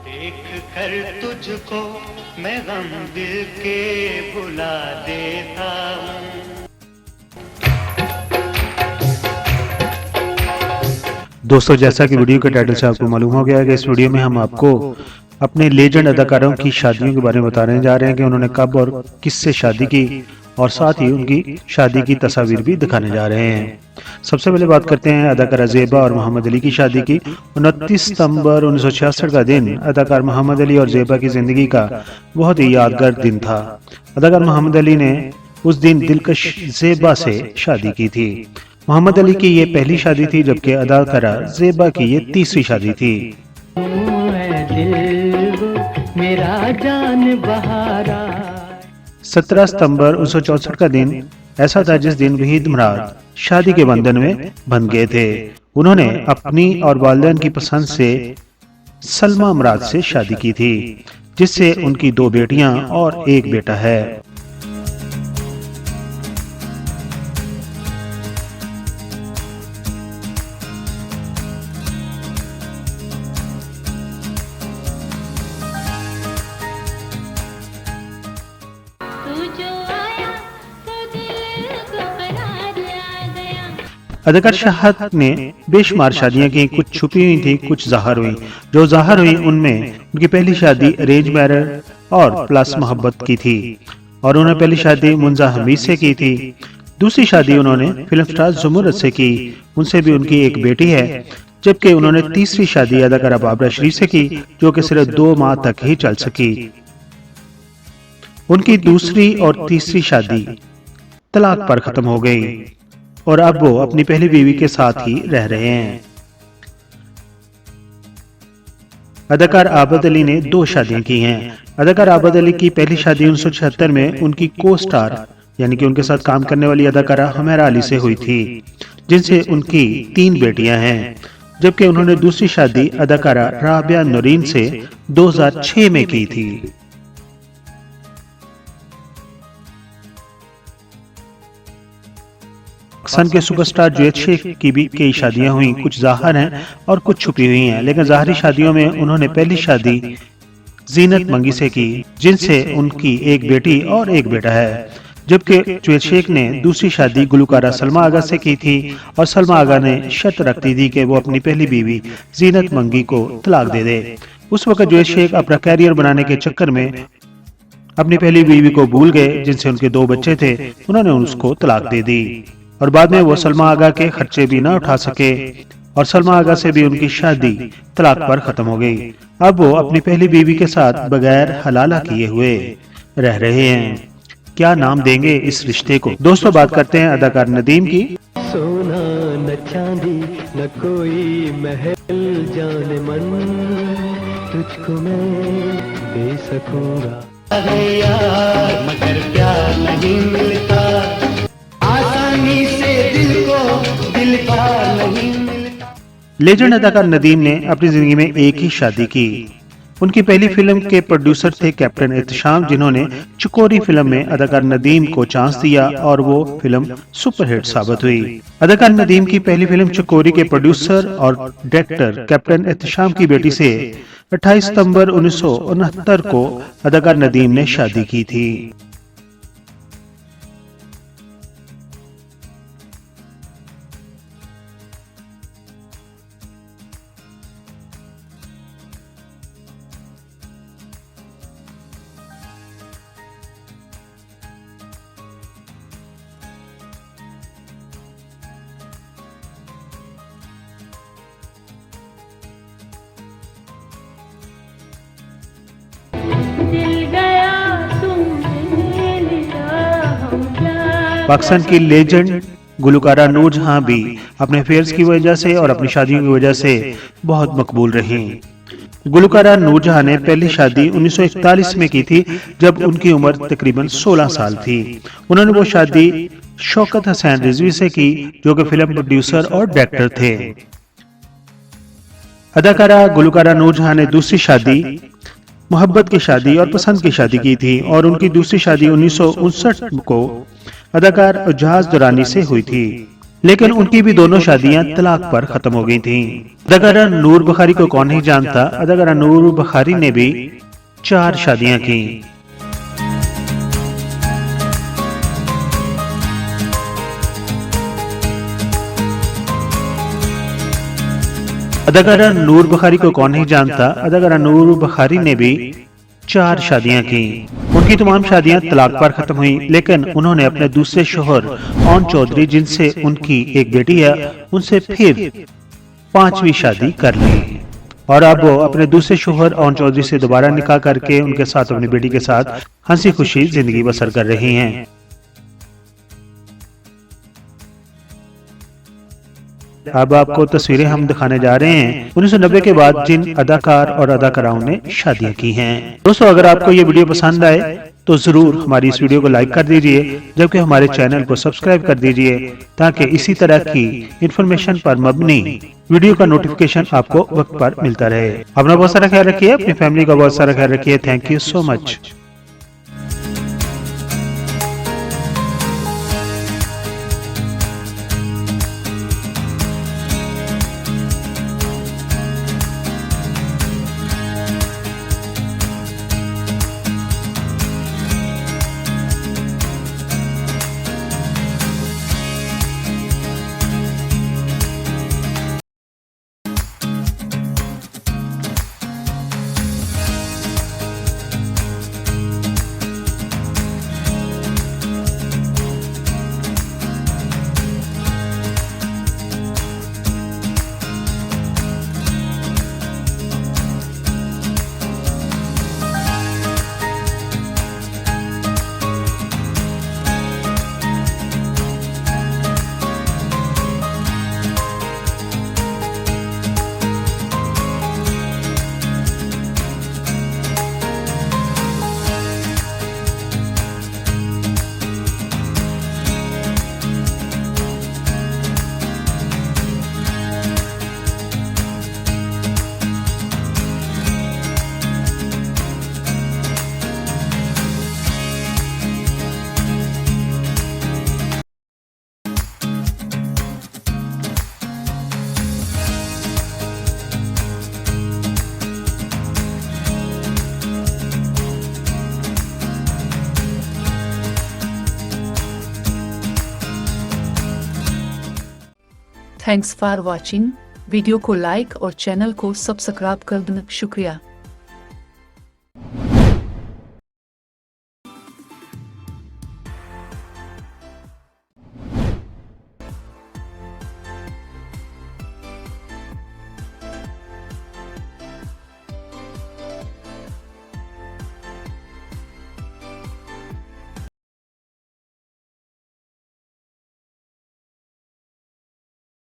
देख कर तुझको मैं गम दिल के भुला देता हूँ। दोस्तों, जैसा कि वीडियो के टाइटल से आपको मालूम हो गया है कि इस वीडियो में हम आपको अपने लेजेंड अदाकारों की शादियों के बारे में बताने जा रहे हैं कि उन्होंने कब और किससे शादी की, और साथ ही उनकी शादी की तस्वीर भी दिखाने जा रहे हैं। सबसे पहले बात करते हैं अदाकारा ज़ेबा और मोहम्मद अली की शादी की। 29 सितंबर 1966 का दिन अदाकार मोहम्मद अली और ज़ेबा की जिंदगी का बहुत ही यादगार दिन था। अदाकार मोहम्मद अली ने उस दिन दिलकश ज़ेबा से शादी की थी। मोहम्मद अली की ये पहली शादी थी, जबकि अदाकारा ज़ेबा की ये तीसरी शादी थी। मेरा जान बहारा 17 सितंबर 1964 का दिन ऐसा था जिस दिन वहीद मुराद शादी के बंधन में बंध गए थे। उन्होंने अपनी और वालिदैन की पसंद से सलमा मुराद से शादी की थी, जिससे उनकी 2 बेटियां और 1 बेटा है। अदाकार शाहद ने बेशुमार शादियां की, कुछ छुपी हुई थी, कुछ ज़ाहिर हुई। जो ज़ाहिर हुई उनमें उनकी पहली शादी अरेंज मैरिज और प्लस मोहब्बत की थी, और उन्होंने पहली शादी मुंजा हमीद से की थी। दूसरी शादी उन्होंने फिल्म स्टार ज़ुमुरद से की, उनसे भी उनकी 1 बेटी है। जबकि उन्होंने तीसरी शादी अदाकारा बाबरा शरीफ से की, जो कि सिर्फ 2 माह तक ही चल सकी। उनकी दूसरी और तीसरी शादी तलाक पर खत्म हो गई और अब वो अपनी पहली बीवी के साथ ही रह रहे हैं। अदाकार आबद अली ने 2 शादियां की हैं। अदाकार आबद अली की पहली शादी 1976 में उनकी को स्टार यानी कि उनके साथ काम करने वाली अदाकारा हुमैरा अली से हुई थी, जिनसे उनकी 3 बेटियां हैं। जबकि उन्होंने दूसरी शादी अदाकारा राबिया नूरीन से 2006 में की थी। पाकिस्तान के सुपरस्टार जुनैद शेख की भी कई शादियां हुई, कुछ ज़ाहिर हैं और कुछ छुपी हुई हैं। लेकिन ज़ाहिरी शादियों में उन्होंने पहली शादी जीनत मंगी से की, जिनसे उनकी 1 बेटी और 1 बेटा है। जबकि जुनैद शेख ने दूसरी शादी गुलकारा सलमा आगा से की थी, और सलमा आगा ने शर्त रख दी थी कि वो अपनी पहली बीवी जीनत मंगी को तलाक दे दे। उस वक्त जुनैद शेख अपना कैरियर बनाने के चक्कर में अपनी पहली बीवी को भूल गए, जिनसे उनके 2 बच्चे थे। उन्होंने उसको तलाक दे दी और बाद में वो सलमा आगा के खर्चे भी ना उठा सके, और सलमा आगा से भी उनकी शादी तलाक पर खत्म हो गई। अब वो अपनी पहली बीवी के साथ बगैर हलाला किए हुए रह रहे हैं। क्या नाम देंगे इस रिश्ते को? दोस्तों, बात करते हैं अदाकार नदीम की। सोना न चांदी न कोई महल जाने मन, तुझको मैं दे सकूंगा यार, मगर प्यार नहीं मिलता आसानी से, दिल का नहीं मिलता। लेजेंड अदाकार नदीम ने अपनी जिंदगी में 1 ही शादी की। उनकी पहली फिल्म के प्रोड्यूसर थे कैप्टन एहतशाम, जिन्होंने चकोरी फिल्म में अदाकार नदीम को चांस दिया और वो फिल्म सुपरहिट साबित हुई। अदाकार नदीम की पहली फिल्म चकोरी के प्रोड्यूसर और डायरेक्टर कैप्टन एहतशाम की बेटी से 28 सितंबर 1969 को अदाकार नदीम ने शादी की थी। पाकिस्तान की लेजेंड गुलकारा नूरजहां भी अपने फेयर्स की वजह से और अपनी शादियों की वजह से बहुत मकबूल रही। गुलकारा नूरजहां ने पहली शादी 1941 में की थी, जब उनकी उम्र तकरीबन 16 साल थी। उन्होंने वो शादी शौकत हसैन रिजवी से की, जो कि फिल्म प्रोड्यूसर और डायरेक्टर थे। अदाकारा गुलकारा नूरजहां ने दूसरी शादी मोहब्बत की शादी और पसंद की शादी की थी, और उनकी दूसरी शादी 1959 को अदाकार एजाज दुरानी से हुई थी। लेकिन उनकी भी दोनों शादियां तलाक पर खत्म हो गई थीं। अदाकारा नूर बुखारी को कौन नहीं जानता, अदाकारा नूर बुखारी ने भी 4 शादियां की। अदाकारा नूर बुखारी को कौन नहीं जानता, अदाकारा नूर बुखारी ने भी 4 शादियां की। उनकी तमाम शादियां तलाक पर खत्म हुई, लेकिन उन्होंने अपने दूसरे शोहर ओन चौधरी, जिनसे उनकी एक बेटी है, उनसे फिर 5वीं शादी कर ली और अब वो अपने दूसरे शोहर ओन चौधरी से दोबारा निकाह करके उनके साथ अपनी बेटी के साथ हंसी खुशी जिंदगी बसर कर रही हैं। अब आपको तस्वीरें हम दिखाने जा रहे हैं 1990 के बाद जिन अदाकार और अदाकाराओं ने शादियां की हैं। दोस्तों, अगर आपको ये वीडियो पसंद आए तो जरूर हमारी इस वीडियो को लाइक कर दीजिए, जबकि हमारे चैनल को सब्सक्राइब कर दीजिए, ताकि इसी तरह की इन्फॉर्मेशन पर मबनी वीडियो का नोटिफिकेशन आपको वक्त पर मिलता रहे। अपना बहुत सारा ख्याल रखिए, अपनी फैमिली का बहुत सारा ख्याल रखिए। Thank you so much. Thanks for watching. Video को लाइक और चैनल को सब्सक्राइब कर देना शुक्रिया।